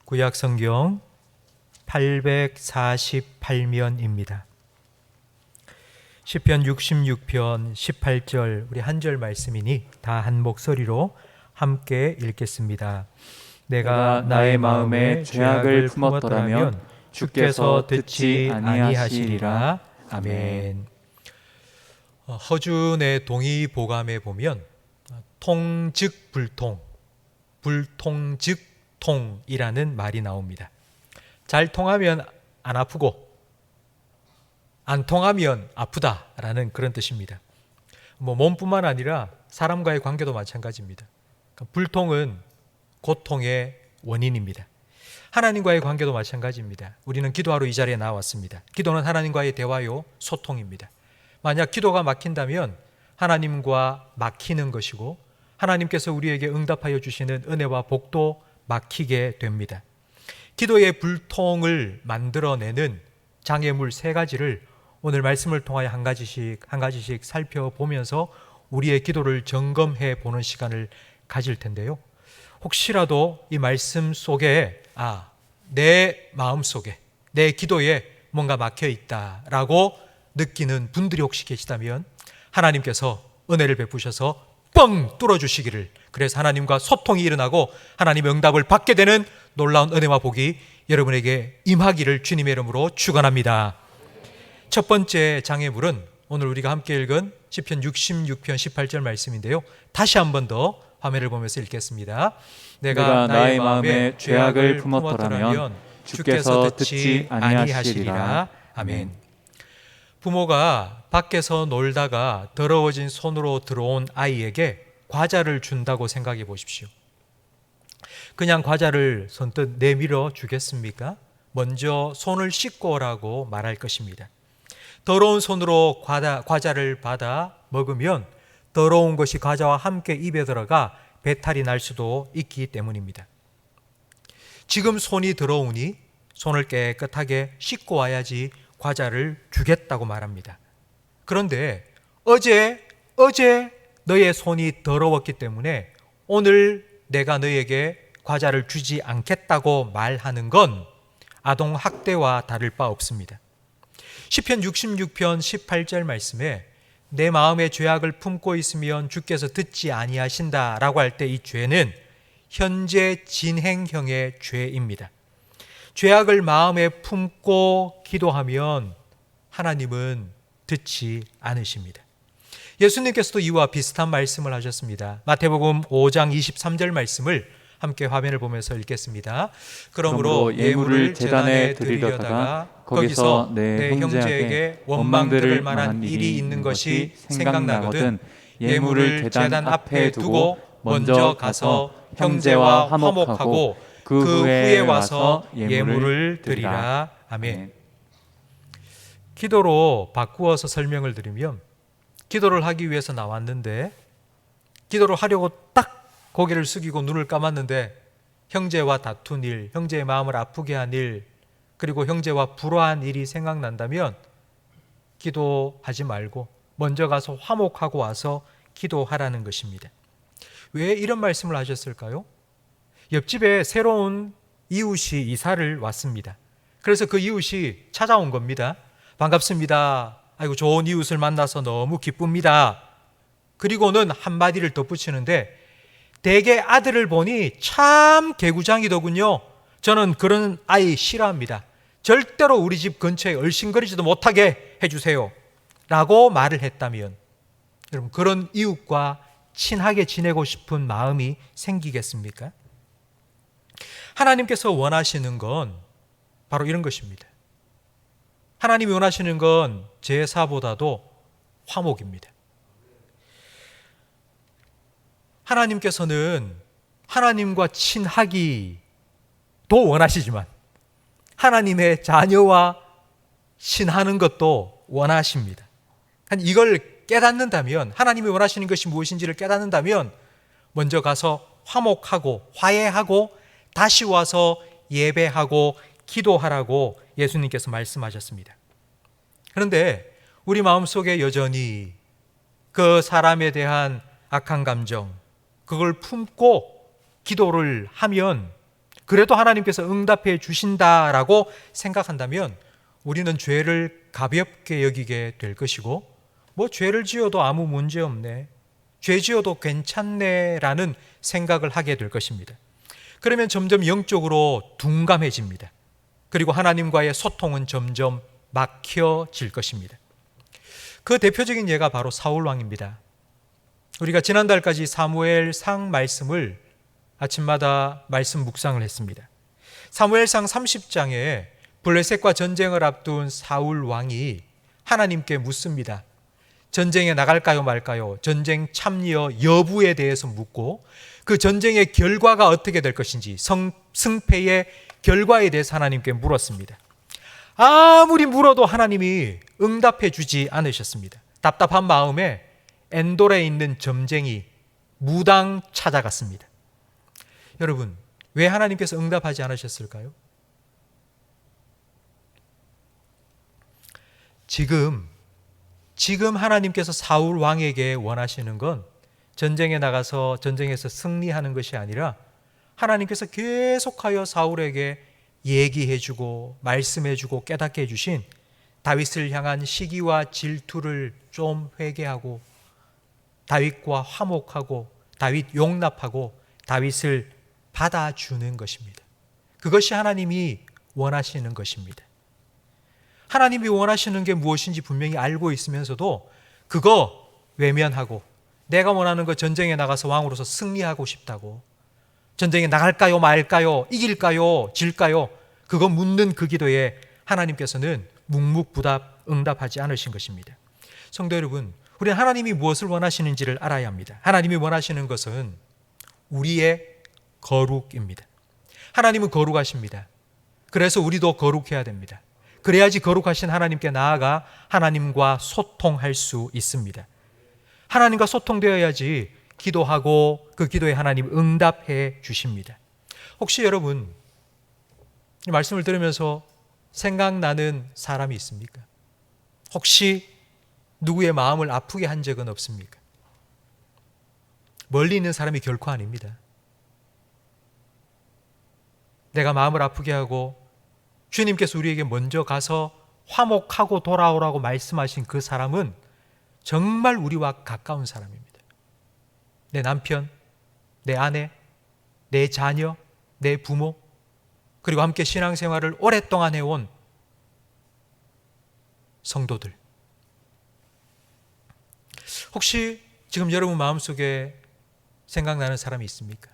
구약 성경 848면입니다. 시편 66편 18절 우리 한 절 말씀이니 다 한 목소리로 함께 읽겠습니다. 내가 나의 마음에 죄악을 품었더라면 주께서 듣지 아니하시리라. 아멘. 허준의 동의보감에 보면 통즉 불통, 불통즉 통이라는 말이 나옵니다. 잘 통하면 안 아프고 안 통하면 아프다라는 그런 뜻입니다. 몸뿐만 아니라 사람과의 관계도 마찬가지입니다. 불통은 고통의 원인입니다. 하나님과의 관계도 마찬가지입니다. 우리는 기도하러 이 자리에 나왔습니다. 기도는 하나님과의 대화요, 소통입니다. 만약 기도가 막힌다면 하나님과 막히는 것이고 하나님께서 우리에게 응답하여 주시는 은혜와 복도 막히게 됩니다. 기도의 불통을 만들어내는 장애물 3가지를 오늘 말씀을 통하여 한 가지씩 살펴보면서 우리의 기도를 점검해 보는 시간을 가질 텐데요. 혹시라도 이 말씀 속에 내 마음 속에 내 기도에 뭔가 막혀 있다라고 느끼는 분들이 혹시 계시다면 하나님께서 은혜를 베푸셔서 뻥 뚫어주시기를, 그래서 하나님과 소통이 일어나고 하나님의 응답을 받게 되는 놀라운 은혜와 복이 여러분에게 임하기를 주님의 이름으로 축원합니다. 첫 번째 장애물은 오늘 우리가 함께 읽은 시편 66편 18절 말씀인데요. 다시 한 번 더 화면을 보면서 읽겠습니다. 내가 나의 마음에 죄악을 품었더라면 주께서 듣지 아니하시리라. 아멘. 부모가 밖에서 놀다가 더러워진 손으로 들어온 아이에게 과자를 준다고 생각해 보십시오. 그냥 과자를 선뜻 내밀어 주겠습니까? 먼저 손을 씻고 오라고 말할 것입니다. 더러운 손으로 과자를 받아 먹으면 더러운 것이 과자와 함께 입에 들어가 배탈이 날 수도 있기 때문입니다. 지금 손이 더러우니 손을 깨끗하게 씻고 와야지 과자를 주겠다고 말합니다. 그런데 어제 너의 손이 더러웠기 때문에 오늘 내가 너에게 과자를 주지 않겠다고 말하는 건 아동 학대와 다를 바 없습니다. 시편 66편 18절 말씀에 내 마음에 죄악을 품고 있으면 주께서 듣지 아니하신다라고 할 때 이 죄는 현재 진행형의 죄입니다. 죄악을 마음에 품고 기도하면 하나님은 듣지 않으십니다. 예수님께서도 이와 비슷한 말씀을 하셨습니다. 마태복음 5장 23절 말씀을 함께 화면을 보면서 읽겠습니다. 그러므로 예물을 제단에 드리려다가 거기서 내 형제에게 원망 들을 만한 일이 있는 것이 생각나거든 예물을 제단 앞에 두고 먼저 가서 형제와 화목하고 그 후에 와서 예물을 드리라. 아멘. 기도로 바꾸어서 설명을 드리면, 기도를 하기 위해서 나왔는데 기도를 하려고 딱 고개를 숙이고 눈을 감았는데 형제와 다툰 일, 형제의 마음을 아프게 한 일, 그리고 형제와 불화한 일이 생각난다면 기도하지 말고 먼저 가서 화목하고 와서 기도하라는 것입니다. 왜 이런 말씀을 하셨을까요? 옆집에 새로운 이웃이 이사를 왔습니다. 그래서 그 이웃이 찾아온 겁니다. 반갑습니다. 아이고 좋은 이웃을 만나서 너무 기쁩니다. 그리고는 한마디를 덧붙이는데 대개 아들을 보니 참 개구장이더군요. 저는 그런 아이 싫어합니다. 절대로 우리 집 근처에 얼씬거리지도 못하게 해주세요 라고 말을 했다면 여러분 그런 이웃과 친하게 지내고 싶은 마음이 생기겠습니까? 하나님께서 원하시는 건 바로 이런 것입니다. 하나님이 원하시는 건 제사보다도 화목입니다. 하나님께서는 하나님과 친하기도 원하시지만 하나님의 자녀와 친하는 것도 원하십니다. 이걸 깨닫는다면, 하나님이 원하시는 것이 무엇인지를 깨닫는다면 먼저 가서 화목하고 화해하고 다시 와서 예배하고 기도하라고 예수님께서 말씀하셨습니다. 그런데 우리 마음속에 여전히 그 사람에 대한 악한 감정, 그걸 품고 기도를 하면 그래도 하나님께서 응답해 주신다라고 생각한다면 우리는 죄를 가볍게 여기게 될 것이고, 죄를 지어도 아무 문제 없네, 죄 지어도 괜찮네 라는 생각을 하게 될 것입니다. 그러면 점점 영적으로 둔감해집니다. 그리고 하나님과의 소통은 점점 막혀질 것입니다. 그 대표적인 예가 바로 사울 왕입니다. 우리가 지난달까지 사무엘상 말씀을 아침마다 말씀 묵상을 했습니다. 사무엘상 30장에 블레셋과 전쟁을 앞둔 사울 왕이 하나님께 묻습니다. 전쟁에 나갈까요 말까요? 전쟁 참여 여부에 대해서 묻고, 그 전쟁의 결과가 어떻게 될 것인지, 승패의 결과에 대해서 하나님께 물었습니다. 아무리 물어도 하나님이 응답해 주지 않으셨습니다. 답답한 마음에 엔돌에 있는 점쟁이 무당 찾아갔습니다. 여러분, 왜 하나님께서 응답하지 않으셨을까요? 지금 하나님께서 사울 왕에게 원하시는 건 전쟁에 나가서 전쟁에서 승리하는 것이 아니라, 하나님께서 계속하여 사울에게 얘기해주고 말씀해주고 깨닫게 해주신 다윗을 향한 시기와 질투를 좀 회개하고, 다윗과 화목하고, 다윗 용납하고, 다윗을 받아주는 것입니다. 그것이 하나님이 원하시는 것입니다. 하나님이 원하시는 게 무엇인지 분명히 알고 있으면서도 그거 외면하고, 내가 원하는 거 전쟁에 나가서 왕으로서 승리하고 싶다고, 전쟁에 나갈까요 말까요, 이길까요 질까요, 그거 묻는 그 기도에 하나님께서는 묵묵부답 응답하지 않으신 것입니다. 성도 여러분, 우리는 하나님이 무엇을 원하시는지를 알아야 합니다. 하나님이 원하시는 것은 우리의 거룩입니다. 하나님은 거룩하십니다. 그래서 우리도 거룩해야 됩니다. 그래야지 거룩하신 하나님께 나아가 하나님과 소통할 수 있습니다. 하나님과 소통되어야지 기도하고 그 기도에 하나님 응답해 주십니다. 혹시 여러분, 이 말씀을 들으면서 생각나는 사람이 있습니까? 혹시 누구의 마음을 아프게 한 적은 없습니까? 멀리 있는 사람이 결코 아닙니다. 내가 마음을 아프게 하고 주님께서 우리에게 먼저 가서 화목하고 돌아오라고 말씀하신 그 사람은 정말 우리와 가까운 사람입니다. 내 남편, 내 아내, 내 자녀, 내 부모, 그리고 함께 신앙생활을 오랫동안 해온 성도들. 혹시 지금 여러분 마음속에 생각나는 사람이 있습니까?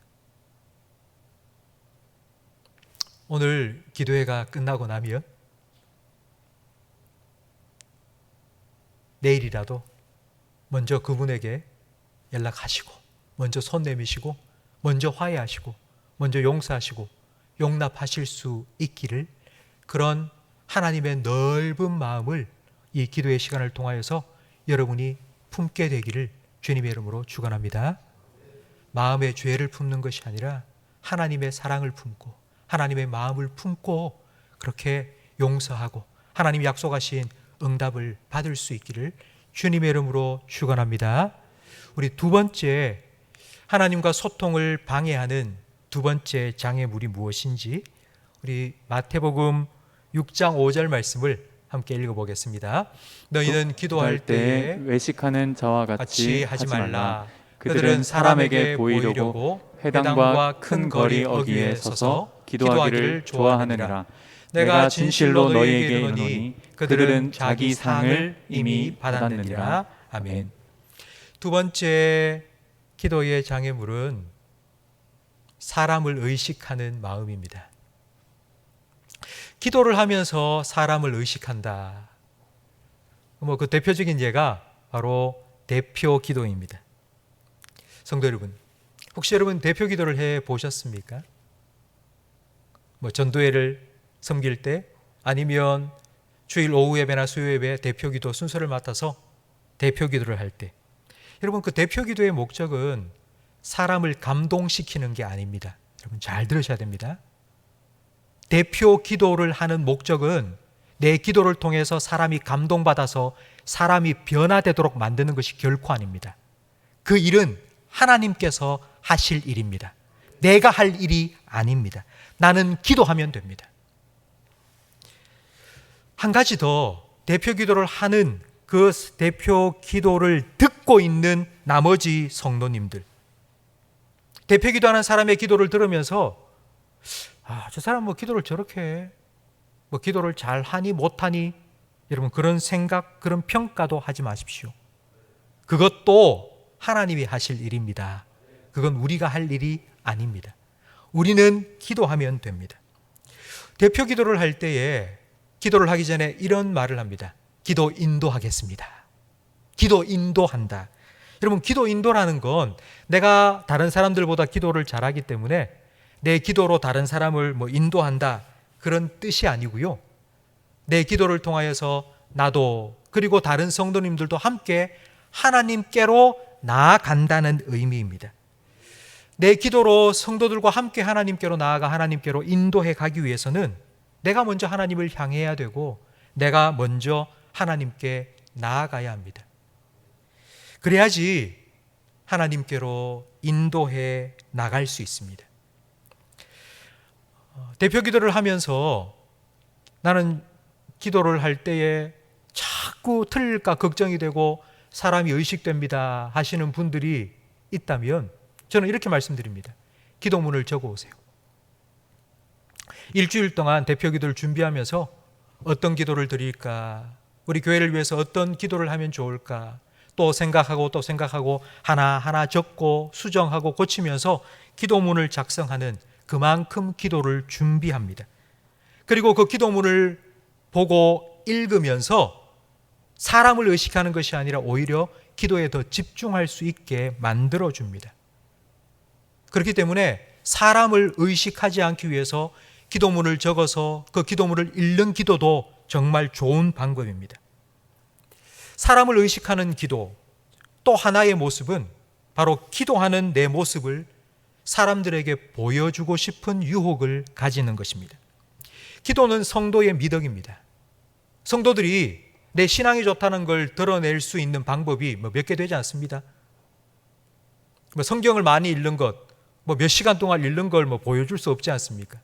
오늘 기도회가 끝나고 나면 내일이라도 먼저 그분에게 연락하시고, 먼저 손 내미시고, 먼저 화해하시고, 먼저 용서하시고 용납하실 수 있기를, 그런 하나님의 넓은 마음을 이 기도의 시간을 통하여서 여러분이 품게 되기를 주님의 이름으로 축원합니다. 마음의 죄를 품는 것이 아니라 하나님의 사랑을 품고 하나님의 마음을 품고 그렇게 용서하고 하나님이 약속하신 응답을 받을 수 있기를 주님의 이름으로 축원합니다. 우리 두 번째, 하나님과 소통을 방해하는 두 번째 장애물이 무엇인지 우리 마태복음 6장 5절 말씀을 함께 읽어보겠습니다. 너희는 기도할 때에 외식하는 자와 같이 하지 말라. 그들은 사람에게 보이려고 회당과 큰 거리 어귀에 서서 기도하기를 좋아하느니라. 내가 진실로 너희에게 이르노니 그들은 자기 상을 이미 받았느니라. 아멘. 두 번째 기도의 장애물은 사람을 의식하는 마음입니다. 기도를 하면서 사람을 의식한다. 그 대표적인 예가 바로 대표 기도입니다. 성도 여러분, 혹시 여러분 대표 기도를 해 보셨습니까? 전도회를 섬길 때, 아니면 주일 오후 예배나 수요 예배 대표 기도 순서를 맡아서 대표 기도를 할 때, 여러분 그 대표 기도의 목적은 사람을 감동시키는 게 아닙니다. 여러분 잘 들으셔야 됩니다. 대표 기도를 하는 목적은 내 기도를 통해서 사람이 감동받아서 사람이 변화되도록 만드는 것이 결코 아닙니다. 그 일은 하나님께서 하실 일입니다. 내가 할 일이 아닙니다. 나는 기도하면 됩니다. 한 가지 더, 대표 기도를 하는 그 대표 기도를 듣고 있는 나머지 성도님들, 대표 기도하는 사람의 기도를 들으면서 저 사람 뭐 기도를 저렇게 해, 뭐 기도를 잘하니 못하니, 여러분 그런 생각, 그런 평가도 하지 마십시오. 그것도 하나님이 하실 일입니다. 그건 우리가 할 일이 아닙니다. 우리는 기도하면 됩니다. 대표 기도를 할 때에, 기도를 하기 전에 이런 말을 합니다. 기도 인도하겠습니다. 기도 인도한다. 여러분, 기도 인도라는 건 내가 다른 사람들보다 기도를 잘하기 때문에 내 기도로 다른 사람을 인도한다, 그런 뜻이 아니고요. 내 기도를 통하여서 나도, 그리고 다른 성도님들도 함께 하나님께로 나아간다는 의미입니다. 내 기도로 성도들과 함께 하나님께로 나아가 하나님께로 인도해 가기 위해서는 내가 먼저 하나님을 향해야 되고, 내가 먼저 하나님께 나아가야 합니다. 그래야지 하나님께로 인도해 나갈 수 있습니다. 대표 기도를 하면서 나는 기도를 할 때에 자꾸 틀릴까 걱정이 되고 사람이 의식됩니다 하시는 분들이 있다면 저는 이렇게 말씀드립니다. 기도문을 적어 오세요. 일주일 동안 대표 기도를 준비하면서 어떤 기도를 드릴까, 우리 교회를 위해서 어떤 기도를 하면 좋을까, 또 생각하고 하나하나 적고 수정하고 고치면서 기도문을 작성하는, 그만큼 기도를 준비합니다. 그리고 그 기도문을 보고 읽으면서 사람을 의식하는 것이 아니라 오히려 기도에 더 집중할 수 있게 만들어줍니다. 그렇기 때문에 사람을 의식하지 않기 위해서 기도문을 적어서 그 기도문을 읽는 기도도 정말 좋은 방법입니다. 사람을 의식하는 기도, 또 하나의 모습은 바로 기도하는 내 모습을 사람들에게 보여주고 싶은 유혹을 가지는 것입니다. 기도는 성도의 미덕입니다. 성도들이 내 신앙이 좋다는 걸 드러낼 수 있는 방법이 몇 개 되지 않습니다. 성경을 많이 읽는 것, 몇 시간 동안 읽는 걸 보여줄 수 없지 않습니까?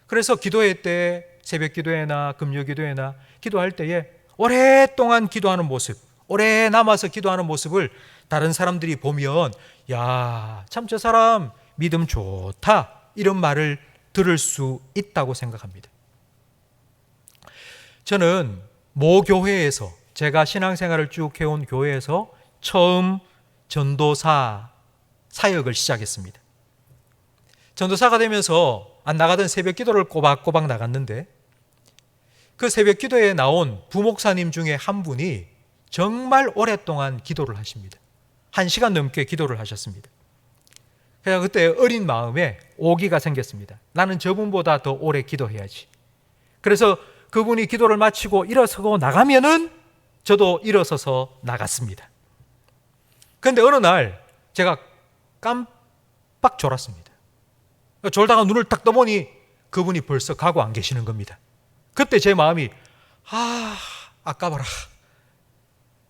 그래서 기도회 때, 새벽 기도회나 금요 기도회나 기도할 때에 오랫동안 기도하는 모습, 오래 남아서 기도하는 모습을 다른 사람들이 보면, 야, 참 저 사람 믿음 좋다, 이런 말을 들을 수 있다고 생각합니다. 저는 모 교회에서, 제가 신앙생활을 쭉 해온 교회에서 처음 전도사 사역을 시작했습니다. 전도사가 되면서 안 나가던 새벽 기도를 꼬박꼬박 나갔는데, 그 새벽 기도에 나온 부목사님 중에 한 분이 정말 오랫동안 기도를 하십니다. 1시간 넘게 기도를 하셨습니다. 그냥 그때 어린 마음에 오기가 생겼습니다. 나는 저분보다 더 오래 기도해야지. 그래서 그분이 기도를 마치고 일어서고 나가면은 저도 일어서서 나갔습니다. 그런데 어느 날 제가 깜빡 졸았습니다. 졸다가 눈을 딱 떠보니 그분이 벌써 가고 안 계시는 겁니다. 그때 제 마음이 아까워라.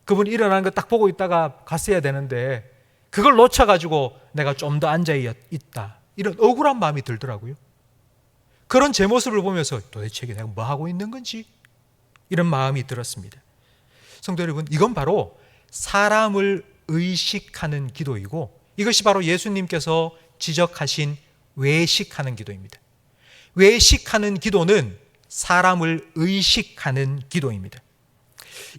그분이 일어나는 거 딱 보고 있다가 갔어야 되는데 그걸 놓쳐가지고 내가 좀 더 앉아있다, 이런 억울한 마음이 들더라고요. 그런 제 모습을 보면서 도대체 내가 뭐 하고 있는 건지, 이런 마음이 들었습니다. 성도 여러분, 이건 바로 사람을 의식하는 기도이고, 이것이 바로 예수님께서 지적하신 외식하는 기도입니다. 외식하는 기도는 사람을 의식하는 기도입니다.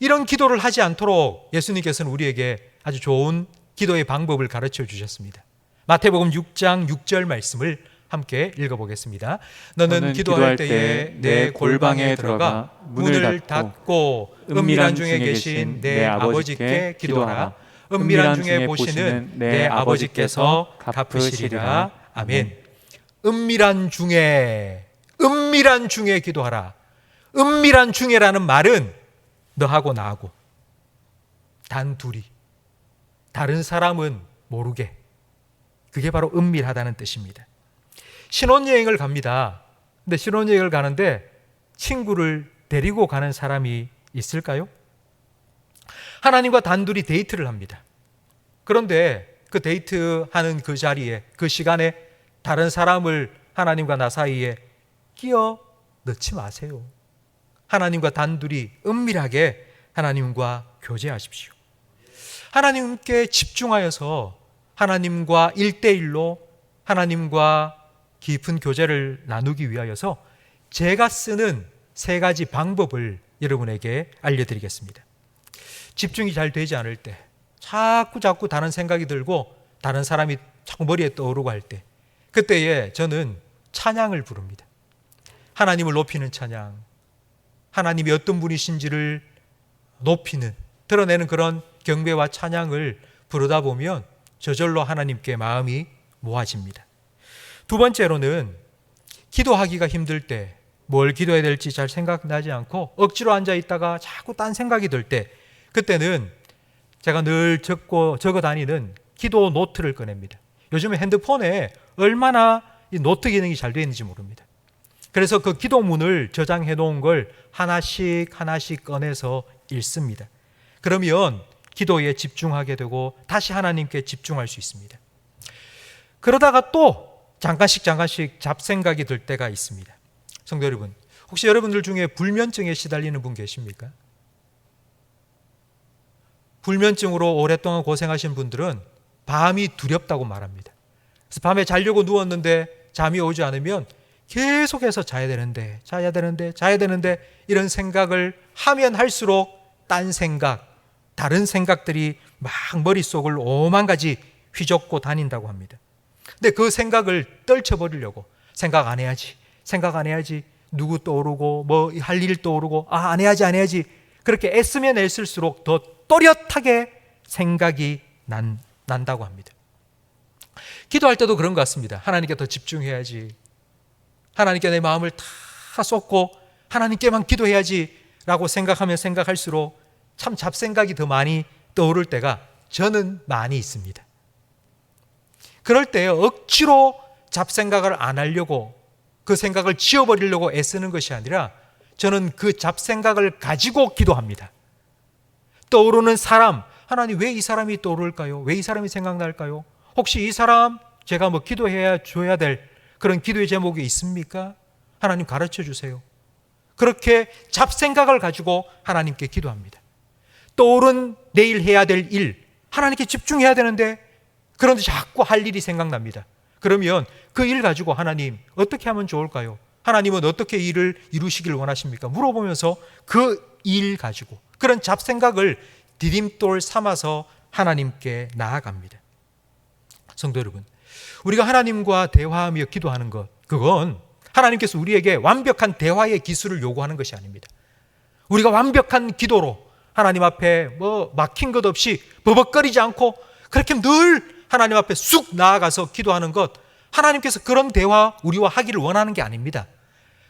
이런 기도를 하지 않도록 예수님께서는 우리에게 아주 좋은 기도의 방법을 가르쳐 주셨습니다. 마태복음 6장 6절 말씀을 함께 읽어보겠습니다. 너는 기도할 때에 내 골방에 들어가 문을 닫고 은밀한 중에 계신 내 아버지께 기도하라. 은밀한 중에 보시는 내 아버지께서 갚으시리라. 아멘. 은밀한 중에 기도하라. 은밀한 중에라는 말은 너하고 나하고 단 둘이, 다른 사람은 모르게, 그게 바로 은밀하다는 뜻입니다. 신혼여행을 갑니다. 근데 신혼여행을 가는데 친구를 데리고 가는 사람이 있을까요? 하나님과 단둘이 데이트를 합니다. 그런데 그 데이트하는 그 자리에, 그 시간에 다른 사람을 하나님과 나 사이에 끼어 넣지 마세요. 하나님과 단둘이 은밀하게 하나님과 교제하십시오. 하나님께 집중하여서 하나님과 1대1로 하나님과 깊은 교제를 나누기 위하여서 제가 쓰는 3가지 방법을 여러분에게 알려드리겠습니다. 집중이 잘 되지 않을 때, 자꾸 다른 생각이 들고 다른 사람이 자꾸 머리에 떠오르고 할 때, 그때에 저는 찬양을 부릅니다. 하나님을 높이는 찬양, 하나님이 어떤 분이신지를 높이는, 드러내는 그런 경배와 찬양을 부르다 보면 저절로 하나님께 마음이 모아집니다. 2번째로는 기도하기가 힘들 때, 뭘 기도해야 될지 잘 생각나지 않고 억지로 앉아 있다가 자꾸 딴 생각이 들 때, 그때는 제가 늘 적어 다니는 기도 노트를 꺼냅니다. 요즘에 핸드폰에 얼마나 이 노트 기능이 잘 되어 있는지 모릅니다. 그래서 그 기도문을 저장해 놓은 걸 하나씩 꺼내서 읽습니다. 그러면 기도에 집중하게 되고 다시 하나님께 집중할 수 있습니다. 그러다가 또 잠깐씩 잡생각이 들 때가 있습니다. 성도 여러분, 혹시 여러분들 중에 불면증에 시달리는 분 계십니까? 불면증으로 오랫동안 고생하신 분들은 밤이 두렵다고 말합니다. 그래서 밤에 자려고 누웠는데 잠이 오지 않으면 계속해서 자야 되는데 이런 생각을 하면 할수록 딴 생각, 다른 생각들이 막 머릿속을 오만 가지 휘젓고 다닌다고 합니다. 근데 그 생각을 떨쳐버리려고 생각 안 해야지 누구 떠오르고 뭐 할 일 떠오르고 안 해야지 그렇게 애쓰면 애쓸수록 더 또렷하게 생각이 난다고 합니다. 기도할 때도 그런 것 같습니다. 하나님께 더 집중해야지, 하나님께 내 마음을 다 쏟고 하나님께만 기도해야지 라고 생각하면 생각할수록 참 잡생각이 더 많이 떠오를 때가 저는 많이 있습니다. 그럴 때 억지로 잡생각을 안 하려고, 그 생각을 지워버리려고 애쓰는 것이 아니라 저는 그 잡생각을 가지고 기도합니다. 떠오르는 사람, 하나님 왜 이 사람이 떠오를까요? 왜 이 사람이 생각날까요? 혹시 이 사람 제가 뭐 기도해야 줘야 될 그런 기도의 제목이 있습니까? 하나님 가르쳐 주세요. 그렇게 잡생각을 가지고 하나님께 기도합니다. 떠오른 내일 해야 될 일, 하나님께 집중해야 되는데 그런데 자꾸 할 일이 생각납니다. 그러면 그 일 가지고 하나님 어떻게 하면 좋을까요? 하나님은 어떻게 일을 이루시길 원하십니까? 물어보면서 그 일 가지고 그런 잡생각을 디딤돌 삼아서 하나님께 나아갑니다. 성도 여러분, 우리가 하나님과 대화하며 기도하는 것, 그건 하나님께서 우리에게 완벽한 대화의 기술을 요구하는 것이 아닙니다. 우리가 완벽한 기도로 하나님 앞에 뭐 막힌 것 없이 버벅거리지 않고 그렇게 늘 하나님 앞에 쑥 나아가서 기도하는 것, 하나님께서 그런 대화 우리와 하기를 원하는 게 아닙니다.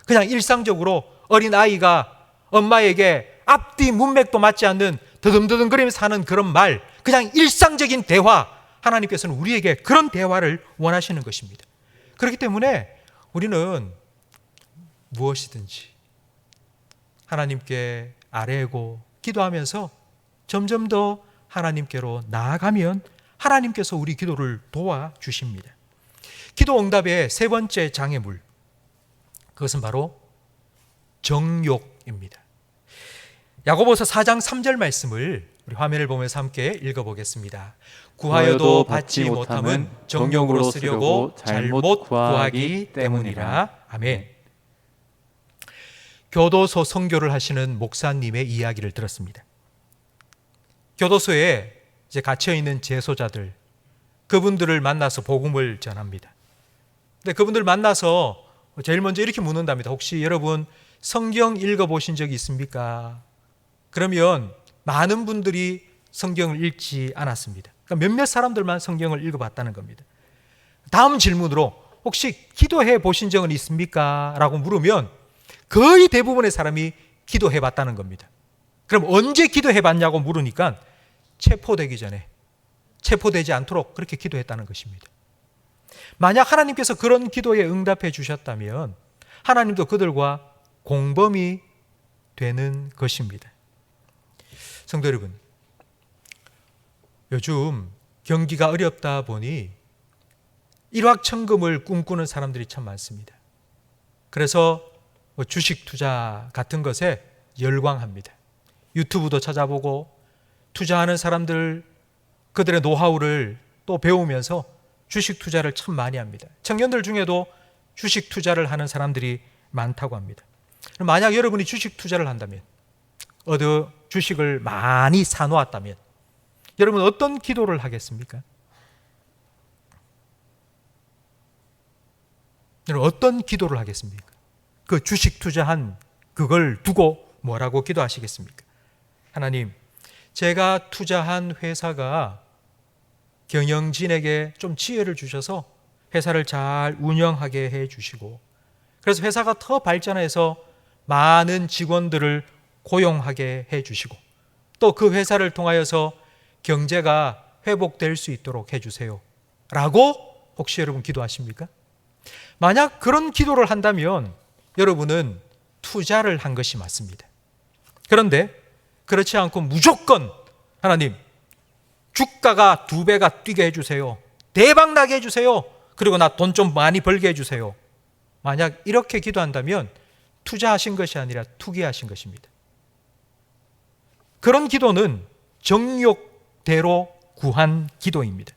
그냥 일상적으로 어린아이가 엄마에게 앞뒤 문맥도 맞지 않는 더듬더듬거리면서 하는 그런 말, 그냥 일상적인 대화, 하나님께서는 우리에게 그런 대화를 원하시는 것입니다. 그렇기 때문에 우리는 무엇이든지 하나님께 아뢰고 기도하면서 점점 더 하나님께로 나아가면 하나님께서 우리 기도를 도와주십니다. 기도 응답의 3번째 장애물, 그것은 바로 정욕입니다. 야고보서 4장 3절 말씀을 우리 화면을 보면서 함께 읽어보겠습니다. 구하여도 받지 못함은 정욕으로 쓰려고 잘못 구하기 때문이라. 아멘. 교도소 선교를 하시는 목사님의 이야기를 들었습니다. 교도소에 이제 갇혀있는 재소자들, 그분들을 만나서 복음을 전합니다. 근데 그분들 만나서 제일 먼저 이렇게 묻는답니다. 혹시 여러분 성경 읽어보신 적이 있습니까? 그러면 많은 분들이 성경을 읽지 않았습니다. 그러니까 몇몇 사람들만 성경을 읽어봤다는 겁니다. 다음 질문으로 혹시 기도해 보신 적은 있습니까? 라고 물으면 거의 대부분의 사람이 기도해 봤다는 겁니다. 그럼 언제 기도해 봤냐고 물으니까 체포되기 전에, 체포되지 않도록 그렇게 기도했다는 것입니다. 만약 하나님께서 그런 기도에 응답해 주셨다면 하나님도 그들과 공범이 되는 것입니다. 성도 여러분, 요즘 경기가 어렵다 보니 일확천금을 꿈꾸는 사람들이 참 많습니다. 그래서 주식 투자 같은 것에 열광합니다. 유튜브도 찾아보고 투자하는 사람들 그들의 노하우를 또 배우면서 주식 투자를 참 많이 합니다. 청년들 중에도 주식 투자를 하는 사람들이 많다고 합니다. 만약 여러분이 주식 투자를 한다면, 주식을 많이 사놓았다면 여러분 어떤 기도를 하겠습니까? 여러분 어떤 기도를 하겠습니까? 그 주식 투자한 그걸 두고 뭐라고 기도하시겠습니까? 하나님, 제가 투자한 회사가 경영진에게 좀 지혜를 주셔서 회사를 잘 운영하게 해 주시고, 그래서 회사가 더 발전해서 많은 직원들을 고용하게 해 주시고, 또 그 회사를 통하여서 경제가 회복될 수 있도록 해 주세요 라고 혹시 여러분 기도하십니까? 만약 그런 기도를 한다면 여러분은 투자를 한 것이 맞습니다. 그런데 그렇지 않고 무조건 하나님, 주가가 2배가 뛰게 해주세요, 대박 나게 해주세요, 그리고 나 돈 좀 많이 벌게 해주세요, 만약 이렇게 기도한다면 투자하신 것이 아니라 투기하신 것입니다. 그런 기도는 정욕대로 구한 기도입니다.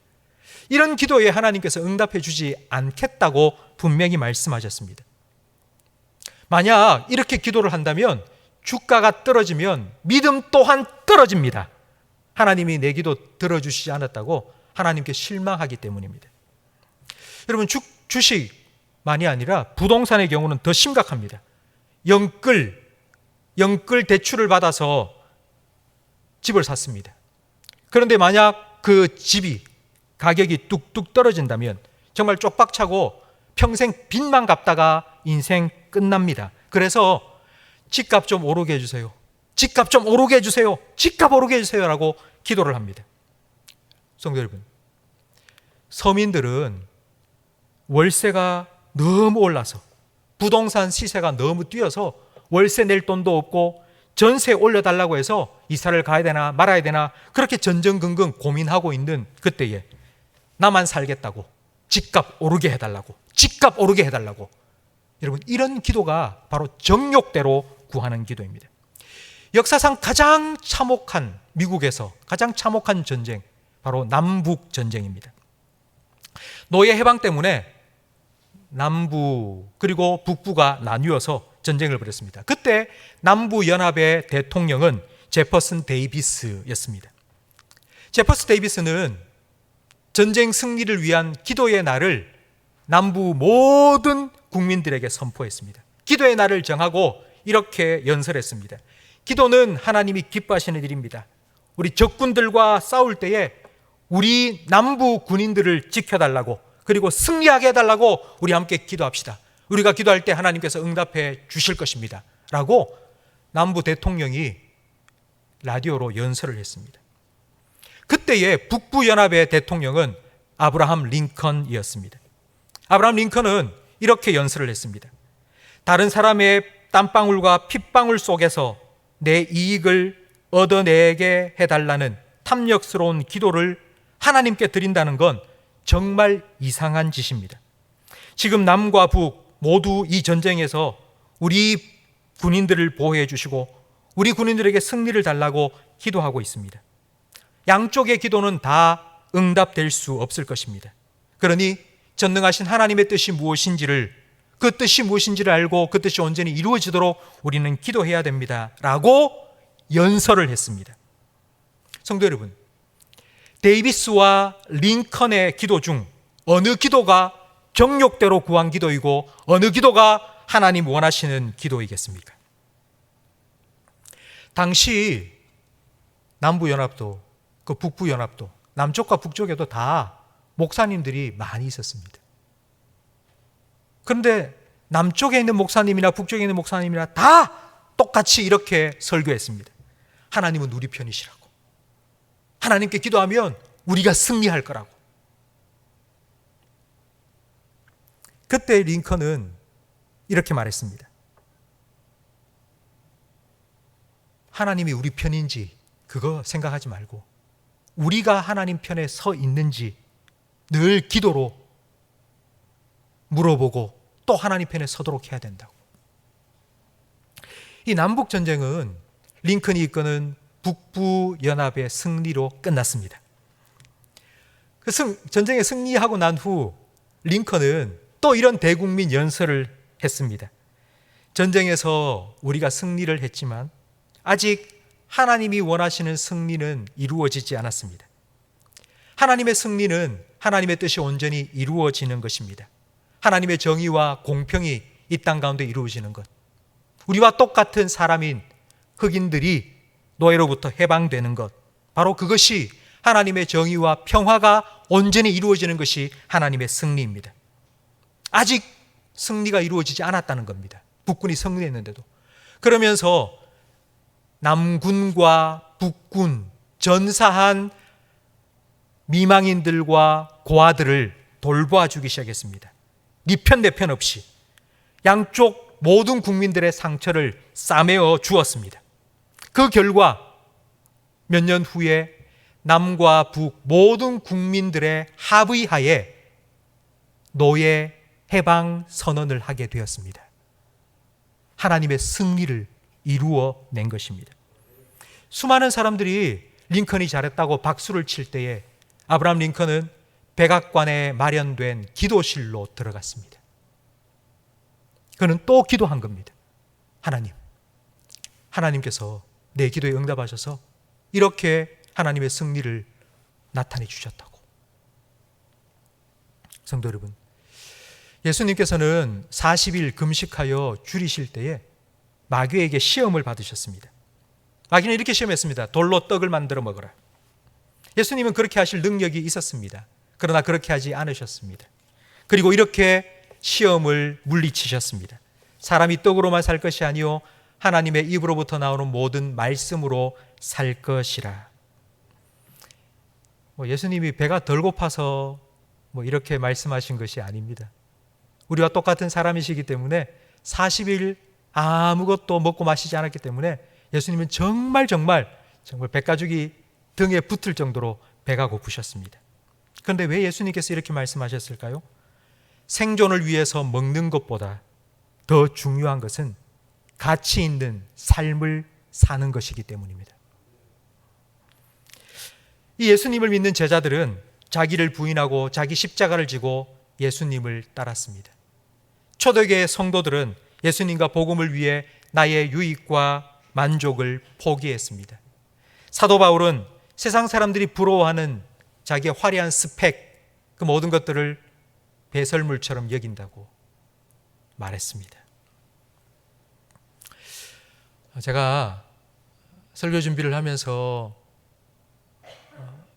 이런 기도에 하나님께서 응답해 주지 않겠다고 분명히 말씀하셨습니다. 만약 이렇게 기도를 한다면 주가가 떨어지면 믿음 또한 떨어집니다. 하나님이 내 기도 들어주시지 않았다고 하나님께 실망하기 때문입니다. 여러분, 주식만이 아니라 부동산의 경우는 더 심각합니다. 영끌 대출을 받아서 집을 샀습니다. 그런데 만약 그 집이 가격이 뚝뚝 떨어진다면 정말 쪽박차고 평생 빚만 갚다가 인생 끝납니다. 그래서 집값 좀 오르게 해주세요, 집값 좀 오르게 해주세요, 집값 오르게 해주세요 라고 기도를 합니다. 성도 여러분, 서민들은 월세가 너무 올라서, 부동산 시세가 너무 뛰어서 월세 낼 돈도 없고 전세 올려달라고 해서 이사를 가야 되나 말아야 되나 그렇게 전전긍긍 고민하고 있는 그때에 나만 살겠다고 집값 오르게 해달라고, 집값 오르게 해달라고, 여러분 이런 기도가 바로 정욕대로 구하는 기도입니다. 역사상 가장 참혹한, 미국에서 가장 참혹한 전쟁, 바로 남북 전쟁입니다. 노예 해방 때문에 남부 그리고 북부가 나뉘어서 전쟁을 벌였습니다. 그때 남부연합의 대통령은 제퍼슨 데이비스였습니다. 제퍼슨 데이비스는 전쟁 승리를 위한 기도의 날을 남부 모든 국민들에게 선포했습니다. 기도의 날을 정하고 이렇게 연설했습니다. 기도는 하나님이 기뻐하시는 일입니다. 우리 적군들과 싸울 때에 우리 남부 군인들을 지켜달라고, 그리고 승리하게 해달라고 우리 함께 기도합시다. 우리가 기도할 때 하나님께서 응답해 주실 것입니다 라고 남부 대통령이 라디오로 연설을 했습니다. 그때의 북부연합의 대통령은 아브라함 링컨이었습니다. 아브라함 링컨은 이렇게 연설을 했습니다. 다른 사람의 땀방울과 핏방울 속에서 내 이익을 얻어내게 해달라는 탐욕스러운 기도를 하나님께 드린다는 건 정말 이상한 짓입니다. 지금 남과 북 모두 이 전쟁에서 우리 군인들을 보호해 주시고 우리 군인들에게 승리를 달라고 기도하고 있습니다. 양쪽의 기도는 다 응답될 수 없을 것입니다. 그러니 전능하신 하나님의 뜻이 무엇인지를, 그 뜻이 무엇인지를 알고 그 뜻이 온전히 이루어지도록 우리는 기도해야 됩니다 라고 연설을 했습니다. 성도 여러분, 데이비스와 링컨의 기도 중 어느 기도가 정욕대로 구한 기도이고 어느 기도가 하나님 원하시는 기도이겠습니까? 당시 남부연합도 그 북부연합도 남쪽과 북쪽에도 다 목사님들이 많이 있었습니다. 그런데 남쪽에 있는 목사님이나 북쪽에 있는 목사님이나 다 똑같이 이렇게 설교했습니다. 하나님은 우리 편이시라고, 하나님께 기도하면 우리가 승리할 거라고. 그때 링컨은 이렇게 말했습니다. 하나님이 우리 편인지 그거 생각하지 말고 우리가 하나님 편에 서 있는지 늘 기도로 물어보고 또 하나님 편에 서도록 해야 된다고. 이 남북 전쟁은 링컨이 이끄는 북부 연합의 승리로 끝났습니다. 그 전쟁에 승리하고 난 후 링컨은 또 이런 대국민 연설을 했습니다. 전쟁에서 우리가 승리를 했지만 아직 하나님이 원하시는 승리는 이루어지지 않았습니다. 하나님의 승리는 하나님의 뜻이 온전히 이루어지는 것입니다. 하나님의 정의와 공평이 이 땅 가운데 이루어지는 것. 우리와 똑같은 사람인 흑인들이 노예로부터 해방되는 것. 바로 그것이 하나님의 정의와 평화가 온전히 이루어지는 것이 하나님의 승리입니다. 아직 승리가 이루어지지 않았다는 겁니다. 북군이 승리했는데도. 그러면서 남군과 북군, 전사한 미망인들과 고아들을 돌보아주기 시작했습니다. 니 편 내 편 없이 양쪽 모든 국민들의 상처를 싸매어 주었습니다. 그 결과 몇 년 후에 남과 북 모든 국민들의 합의하에 노예 해방 선언을 하게 되었습니다. 하나님의 승리를 이루어낸 것입니다. 수많은 사람들이 링컨이 잘했다고 박수를 칠 때에 아브라함 링컨은 백악관에 마련된 기도실로 들어갔습니다. 그는 또 기도한 겁니다. 하나님께서 내 기도에 응답하셔서 이렇게 하나님의 승리를 나타내 주셨다고. 성도 여러분, 예수님께서는 40일 금식하여 줄이실 때에 마귀에게 시험을 받으셨습니다. 마귀는 이렇게 시험했습니다. 돌로 떡을 만들어 먹어라. 예수님은 그렇게 하실 능력이 있었습니다. 그러나 그렇게 하지 않으셨습니다. 그리고 이렇게 시험을 물리치셨습니다. 사람이 떡으로만 살 것이 아니요 하나님의 입으로부터 나오는 모든 말씀으로 살 것이라. 예수님이 배가 덜 고파서 이렇게 말씀하신 것이 아닙니다. 우리와 똑같은 사람이시기 때문에 40일 아무것도 먹고 마시지 않았기 때문에 예수님은 정말 백가죽이 등에 붙을 정도로 배가 고프셨습니다. 그런데 왜 예수님께서 이렇게 말씀하셨을까요? 생존을 위해서 먹는 것보다 더 중요한 것은 가치 있는 삶을 사는 것이기 때문입니다. 이 예수님을 믿는 제자들은 자기를 부인하고 자기 십자가를 지고 예수님을 따랐습니다. 초대교회 성도들은 예수님과 복음을 위해 나의 유익과 만족을 포기했습니다. 사도 바울은 세상 사람들이 부러워하는 자기의 화려한 스펙, 그 모든 것들을 배설물처럼 여긴다고 말했습니다. 제가 설교 준비를 하면서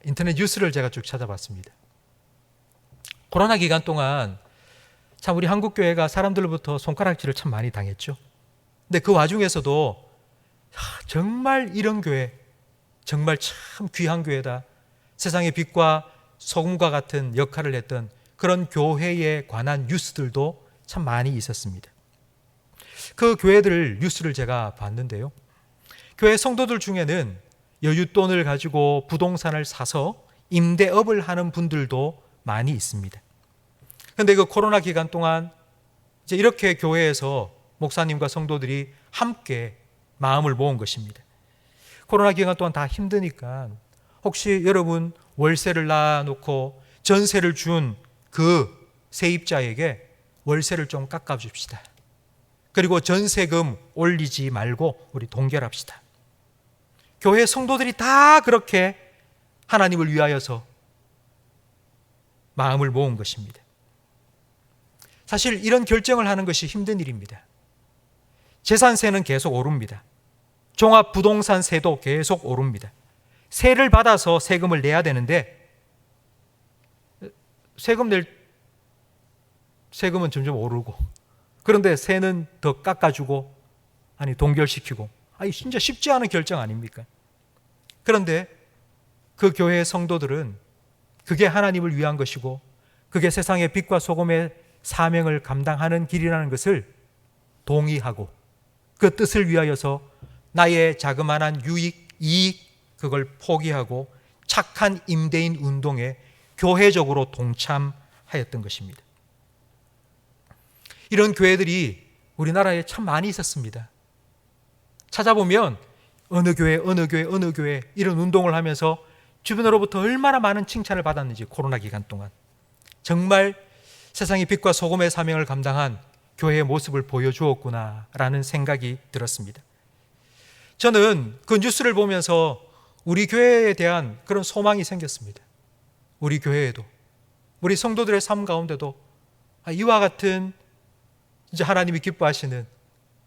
인터넷 뉴스를 제가 쭉 찾아봤습니다. 코로나 기간 동안 참 우리 한국교회가 사람들로부터 손가락질을 참 많이 당했죠. 근데 그 와중에서도 정말 이런 교회, 정말 참 귀한 교회다. 세상의 빛과 소금과 같은 역할을 했던 그런 교회에 관한 뉴스들도 참 많이 있었습니다. 그 교회들 뉴스를 제가 봤는데요. 교회 성도들 중에는 여윳돈을 가지고 부동산을 사서 임대업을 하는 분들도 많이 있습니다. 그런데 그 코로나 기간 동안 이제 이렇게 교회에서 목사님과 성도들이 함께 마음을 모은 것입니다. 코로나 기간 동안 다 힘드니까 혹시 여러분 월세를 놔놓고 전세를 준 그 세입자에게 월세를 좀 깎아줍시다. 그리고 전세금 올리지 말고 우리 동결합시다. 교회 성도들이 다 그렇게 하나님을 위하여서 마음을 모은 것입니다. 사실 이런 결정을 하는 것이 힘든 일입니다. 재산세는 계속 오릅니다. 종합부동산세도 계속 오릅니다. 세를 받아서 세금을 내야 되는데 세금은 점점 오르고, 그런데 세는 더 깎아주고, 동결시키고, 진짜 쉽지 않은 결정 아닙니까? 그런데 그 교회의 성도들은 그게 하나님을 위한 것이고 그게 세상의 빛과 소금의 사명을 감당하는 길이라는 것을 동의하고 그 뜻을 위하여서 나의 자그마한 유익, 이익 그걸 포기하고 착한 임대인 운동에 교회적으로 동참하였던 것입니다. 이런 교회들이 우리나라에 참 많이 있었습니다. 찾아보면 어느 교회 이런 운동을 하면서 주변으로부터 얼마나 많은 칭찬을 받았는지, 코로나 기간 동안 정말 세상의 빛과 소금의 사명을 감당한 교회의 모습을 보여주었구나라는 생각이 들었습니다. 저는 그 뉴스를 보면서 우리 교회에 대한 그런 소망이 생겼습니다. 우리 교회에도, 우리 성도들의 삶 가운데도 이와 같은 이제 하나님이 기뻐하시는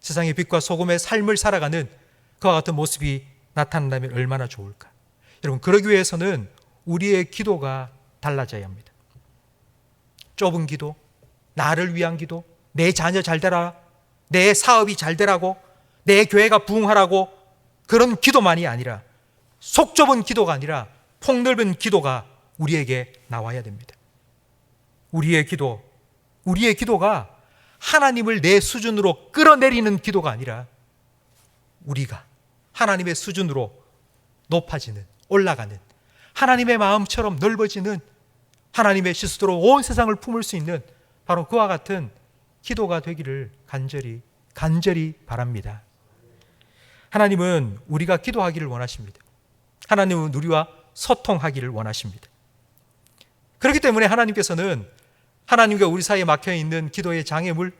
세상의 빛과 소금의 삶을 살아가는 그와 같은 모습이 나타난다면 얼마나 좋을까. 여러분, 그러기 위해서는 우리의 기도가 달라져야 합니다. 좁은 기도, 나를 위한 기도, 내 자녀 잘 되라, 내 사업이 잘 되라고, 내 교회가 부흥하라고, 그런 기도만이 아니라, 속 좁은 기도가 아니라 폭넓은 기도가 우리에게 나와야 됩니다. 우리의 기도가 하나님을 내 수준으로 끌어내리는 기도가 아니라 우리가 하나님의 수준으로 높아지는, 올라가는, 하나님의 마음처럼 넓어지는, 하나님의 시스도로 온 세상을 품을 수 있는 바로 그와 같은 기도가 되기를 간절히 바랍니다. 하나님은 우리가 기도하기를 원하십니다. 하나님은 우리와 소통하기를 원하십니다. 그렇기 때문에 하나님께서는 하나님과 우리 사이에 막혀있는 기도의 장애물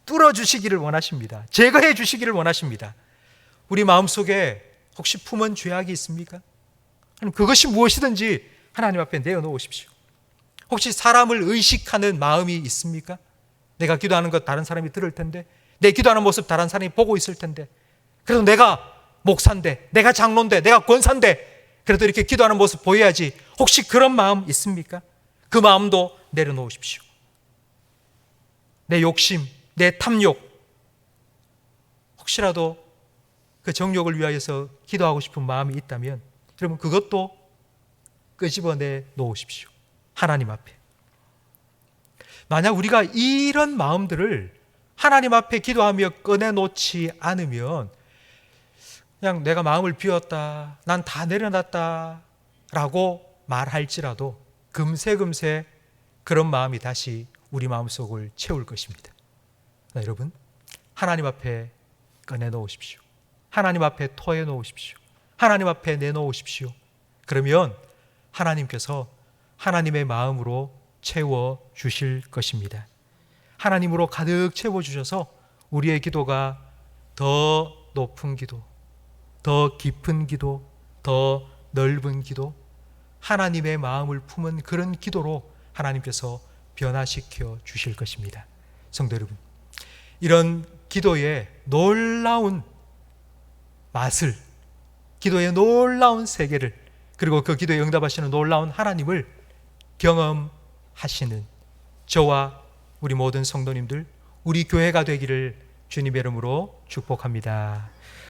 뚫어주시기를 원하십니다. 제거해 주시기를 원하십니다. 우리 마음속에 혹시 품은 죄악이 있습니까? 그것이 무엇이든지 하나님 앞에 내어놓으십시오. 혹시 사람을 의식하는 마음이 있습니까? 내가 기도하는 것 다른 사람이 들을 텐데, 내 기도하는 모습 다른 사람이 보고 있을 텐데, 그래서 내가 목사인데, 내가 장로인데, 내가 권사인데, 그래도 이렇게 기도하는 모습 보여야지. 혹시 그런 마음 있습니까? 그 마음도 내려놓으십시오. 내 욕심, 내 탐욕, 혹시라도 그 정욕을 위하여서 기도하고 싶은 마음이 있다면 여러분 그것도 끄집어내 놓으십시오. 하나님 앞에. 만약 우리가 이런 마음들을 하나님 앞에 기도하며 꺼내놓지 않으면 그냥 내가 마음을 비웠다, 난 다 내려놨다 라고 말할지라도 금세 그런 마음이 다시 우리 마음속을 채울 것입니다. 여러분, 하나님 앞에 꺼내놓으십시오. 하나님 앞에 토해놓으십시오. 하나님 앞에 내놓으십시오. 그러면 하나님께서 하나님의 마음으로 채워주실 것입니다. 하나님으로 가득 채워주셔서 우리의 기도가 더 높은 기도, 더 깊은 기도, 더 넓은 기도, 하나님의 마음을 품은 그런 기도로 하나님께서 변화시켜 주실 것입니다. 성도 여러분, 이런 기도의 놀라운 맛을, 기도의 놀라운 세계를, 그리고 그 기도에 응답하시는 놀라운 하나님을 경험하시는 저와 우리 모든 성도님들, 우리 교회가 되기를 주님의 이름으로 축복합니다.